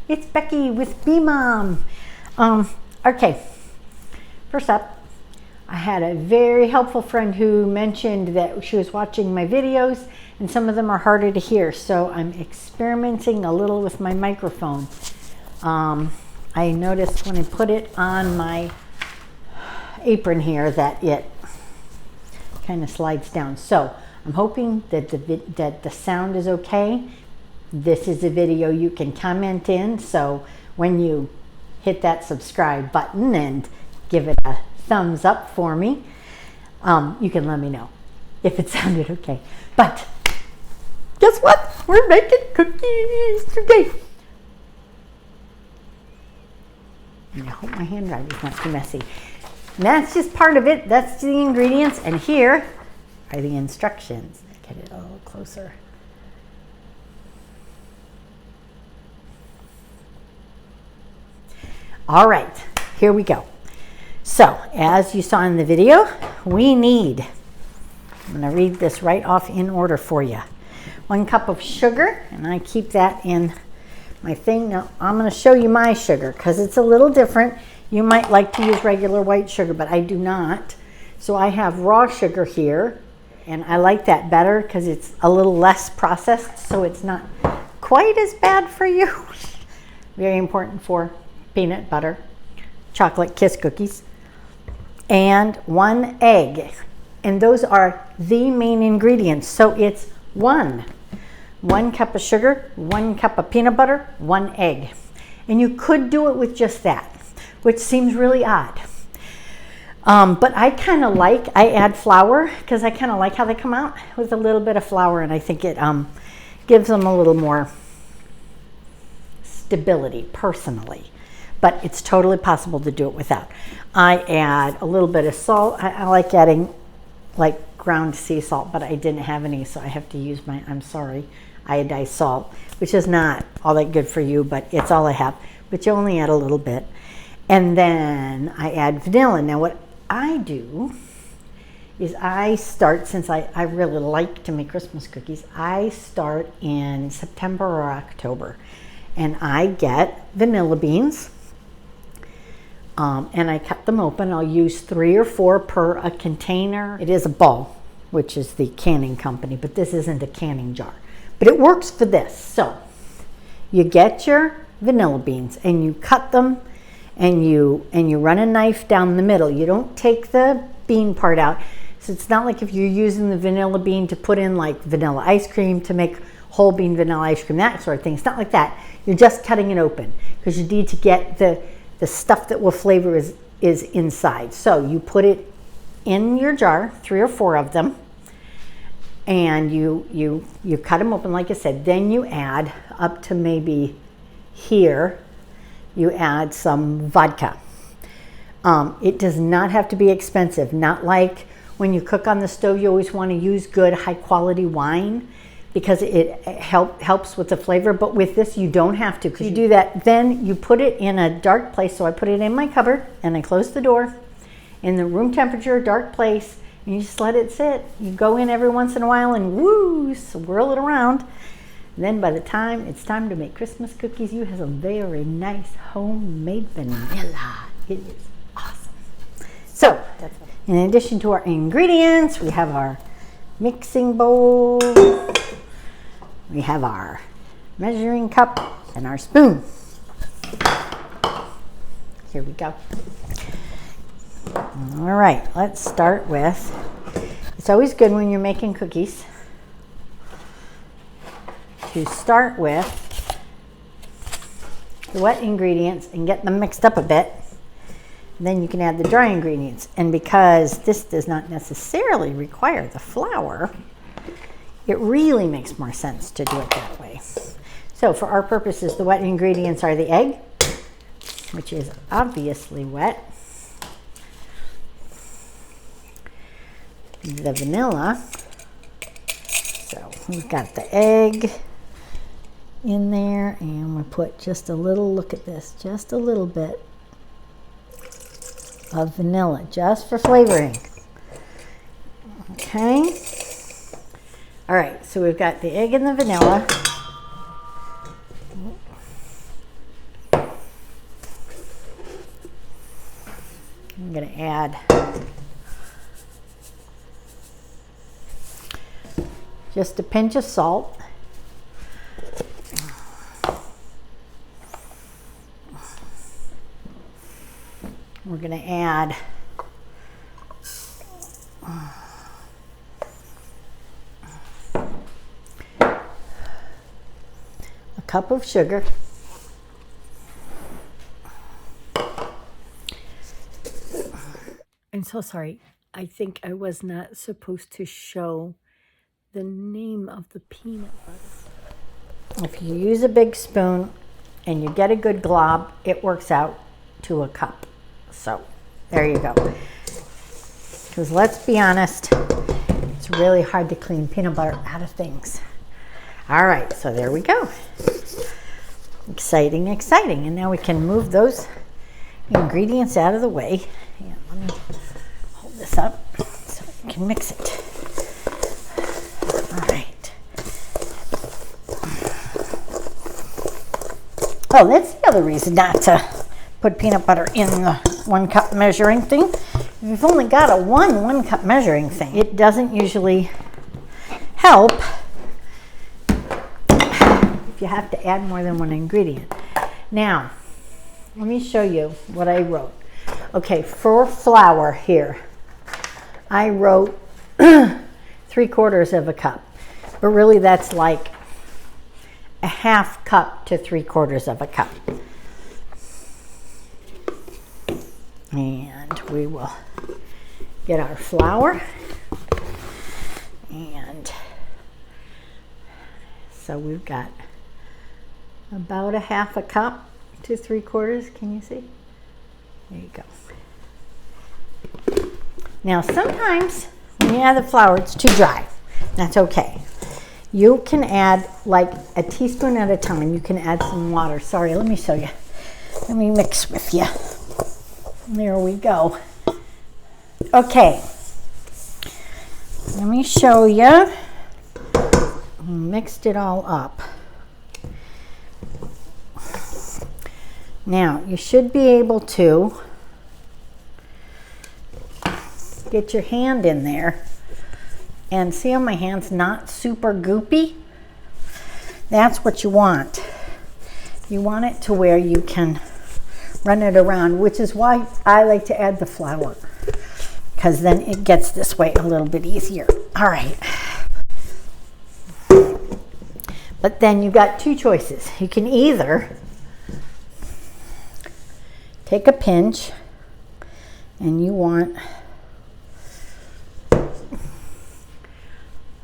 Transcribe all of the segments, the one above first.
It's Becky with Bemom. Okay, first up, I had a very helpful friend who mentioned that she was watching my videos and some of them are harder to hear, so I'm experimenting a little with my microphone. I noticed when I put it on my apron here that it kind of slides down. So I'm hoping that the sound is okay. This is a video you can comment in, so when you hit that subscribe button and give it a thumbs up for me, you can let me know if it sounded okay. But guess what? We're making cookies today. I hope my handwriting is not too messy. And that's just part of it. That's the ingredients, and here are the instructions. Get it a little closer. All right, here we go. So, as you saw in the video, we need, I'm going to read this right off in order for you. 1 cup of sugar, and I keep that in my thing. Now, I'm going to show you my sugar because it's a little different. You might like to use regular white sugar, but I do not. So I have raw sugar here, and I like that better because it's a little less processed, so it's not quite as bad for you. Very important for peanut butter, chocolate kiss cookies, and 1 egg. And those are the main ingredients. So it's 1 cup of sugar, 1 cup of peanut butter, 1 egg. And you could do it with just that, which seems really odd. But I add flour because I kind of like how they come out with a little bit of flour, and I think it gives them a little more stability personally. But it's totally possible to do it without. I add a little bit of salt. I like adding like ground sea salt, but I didn't have any, so I have to use my, I'm sorry, iodized salt, which is not all that good for you, but it's all I have. But you only add a little bit. And then I add vanilla. Now what I do is I start, since I really like to make Christmas cookies, I start in September or October. And I get vanilla beans. And I cut them open. I'll use 3 or 4 per a container. It is a ball, which is the canning company, but this isn't a canning jar. But it works for this. So you get your vanilla beans and you cut them, and you run a knife down the middle. You don't take the bean part out. So it's not like if you're using the vanilla bean to put in like vanilla ice cream to make whole bean vanilla ice cream, that sort of thing. It's not like that. You're just cutting it open because you need to get the stuff that will flavor is inside. So you put it in your jar, 3 or 4 of them, and you cut them open like I said. Then you add up to maybe here, you add some vodka. It does not have to be expensive. Not like when you cook on the stove, you always want to use good high quality wine because it helps with the flavor, but with this you don't have to, because you do that, then you put it in a dark place. So I put it in my cupboard and I close the door in the room temperature, dark place, and you just let it sit. You go in every once in a while and woo, swirl it around. And then by the time it's time to make Christmas cookies, you have a very nice homemade vanilla. It is awesome. So in addition to our ingredients, we have our mixing bowl. We have our measuring cup and our spoon. Here we go. All right, let's start with, it's always good when you're making cookies to start with the wet ingredients and get them mixed up a bit. Then you can add the dry ingredients. And because this does not necessarily require the flour, it really makes more sense to do it that way. So for our purposes, the wet ingredients are the egg, which is obviously wet, the vanilla. So we've got the egg in there, and we put just a little, look at this, just a little bit of vanilla, just for flavoring. Okay. All right, so we've got the egg and the vanilla. I'm going to add just a pinch of salt. We're going to add a cup of sugar. I'm so sorry. I think I was not supposed to show the name of the peanut butter. If you use a big spoon and you get a good glob, it works out to a cup. So there you go. Because let's be honest, it's really hard to clean peanut butter out of things. All right, so there we go. Exciting, exciting. And now we can move those ingredients out of the way. And let me hold this up so we can mix it. All right. Oh, that's the other reason not to put peanut butter in the 1 cup measuring thing. If you've only got a 1 cup measuring thing, it doesn't usually help if you have to add more than 1 ingredient. Now, let me show you what I wrote. Okay, for flour here, I wrote 3/4 of a cup, but really that's like a 1/2 cup to 3/4 of a cup. And we will get our flour. And so we've got about a 1/2 cup to 3/4. Can you see? There you go. Now sometimes when you add the flour, it's too dry. That's okay. You can add like a teaspoon at a time. You can add some water. Sorry, let me show you. Let me mix with you. There we go. Okay. Let me show you. Mixed it all up. Now, you should be able to get your hand in there and see how my hand's not super goopy? That's what you want. You want it to where you can run it around, which is why I like to add the flour, because then it gets this way a little bit easier. All right. But then you've got 2 choices. You can either take a pinch and you want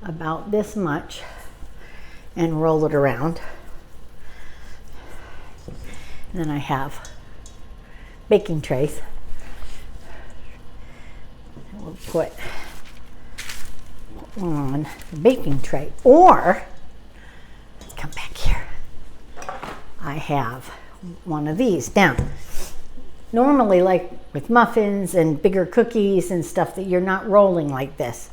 about this much and roll it around. And then I have baking trays. We'll put on the baking tray, or come back here. I have one of these. Now, normally, like with muffins and bigger cookies and stuff that you're not rolling like this,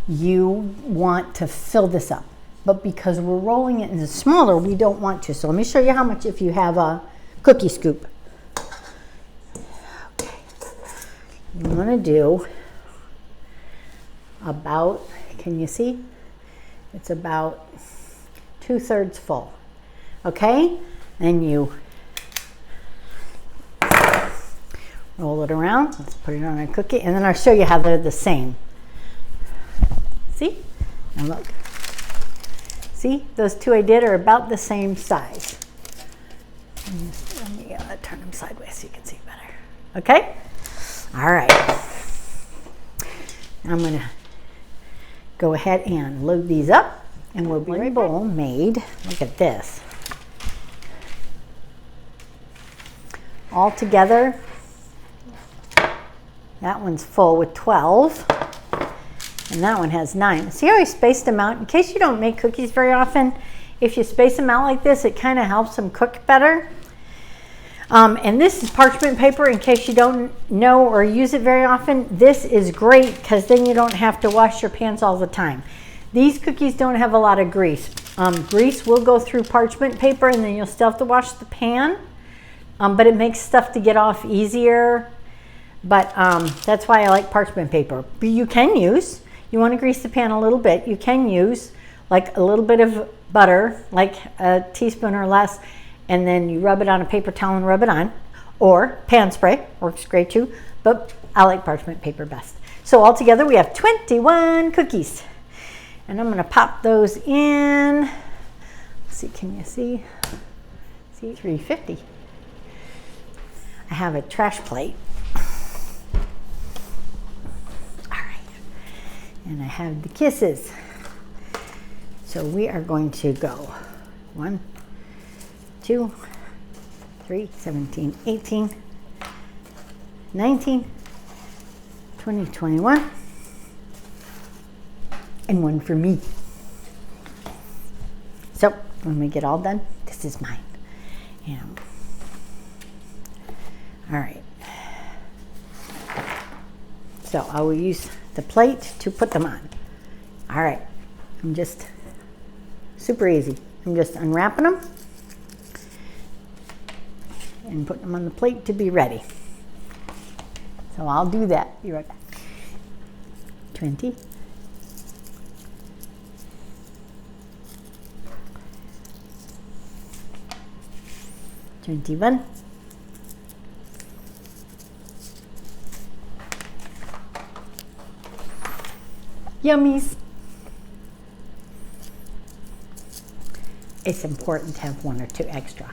you want to fill this up. But because we're rolling it in the smaller, we don't want to. So let me show you how much if you have a cookie scoop. Okay. I'm going to do about, can you see? It's about 2/3 full. Okay? And you roll it around. Let's put it on a cookie. And then I'll show you how they're the same. See? And look. See? Those 2 I did are about the same size. Let me turn them sideways so you can see better. Okay? All right. I'm going to go ahead and load these up, and we'll be right bowl made. Look at this. All together, that one's full with 12, and that one has 9. See how I spaced them out? In case you don't make cookies very often, if you space them out like this, it kind of helps them cook better. And this is parchment paper. In case you don't know or use it very often, this is great because then you don't have to wash your pans all the time. These cookies don't have a lot of grease. Grease will go through parchment paper, and then you'll still have to wash the pan. but it makes stuff to get off easier. But that's why I like parchment paper. But you can use, you want to grease the pan a little bit, you can use like a little bit of butter, like a teaspoon or less, and then you rub it on a paper towel and rub it on. Or pan spray, works great too, but I like parchment paper best. So altogether we have 21 cookies. And I'm gonna pop those in. Let's see, can you see? See, 350. I have a trash plate. All right, and I have the kisses. So we are going to go 1, 2, 3, 17, 18, 19, 20, 21, and 1 for me. So when we get all done, this is mine. And, all right. So I will use the plate to put them on. All right, I'm just super easy. I'm just unwrapping them and putting them on the plate to be ready. So I'll do that. Be right back. 20. 21. 'Yummies. It's important to have 1 or 2 extra.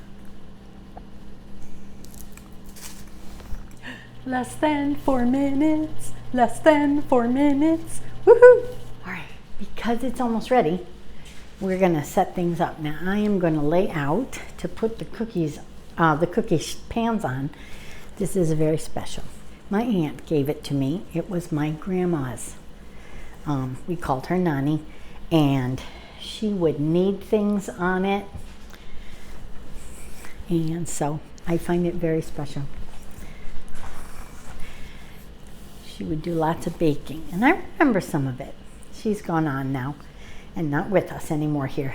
Less than 4 minutes. Less than 4 minutes. Woohoo! All right, because it's almost ready, we're gonna set things up. Now I am gonna lay out to put the cookies, the cookie pans on. This is very special. My aunt gave it to me. It was my grandma's. We called her Nani, and she would knead things on it. And so I find it very special. She would do lots of baking, and I remember some of it. She's gone on now and not with us anymore here.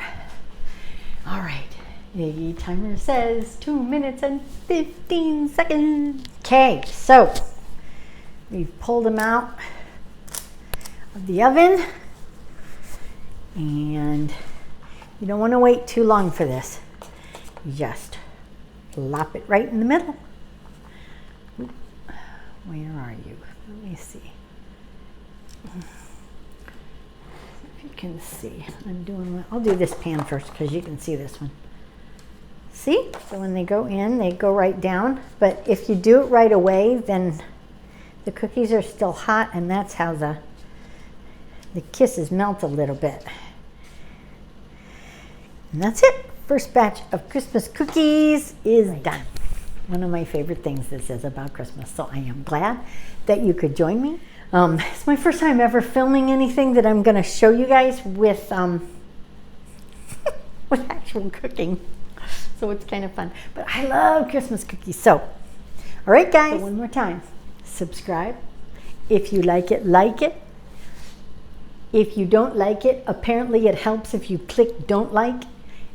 All right, the timer says 2 minutes and 15 seconds. Okay, so we've pulled them out of the oven, and you don't want to wait too long for this. You just lop it right in the middle. Where are you? Let me see. If you can see, I'll do this pan first because you can see this one. See? So when they go in, they go right down. But if you do it right away, then the cookies are still hot, and that's how the kisses melt a little bit. And that's it. First batch of Christmas cookies is done. One of my favorite things this is about Christmas, so I am glad that you could join me. It's my first time ever filming anything that I'm going to show you guys with with actual cooking, so it's kind of fun. But I love Christmas cookies. So, all right, guys. So one more time, subscribe. If you like it, like it. If you don't like it, apparently it helps if you click don't like,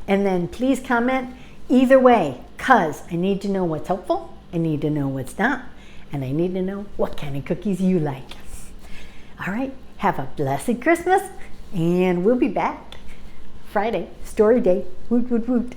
and then please comment. Either way, because I need to know what's helpful, I need to know what's not, and I need to know what kind of cookies you like. All right, have a blessed Christmas, and we'll be back Friday, story day. Woot, woot, woot.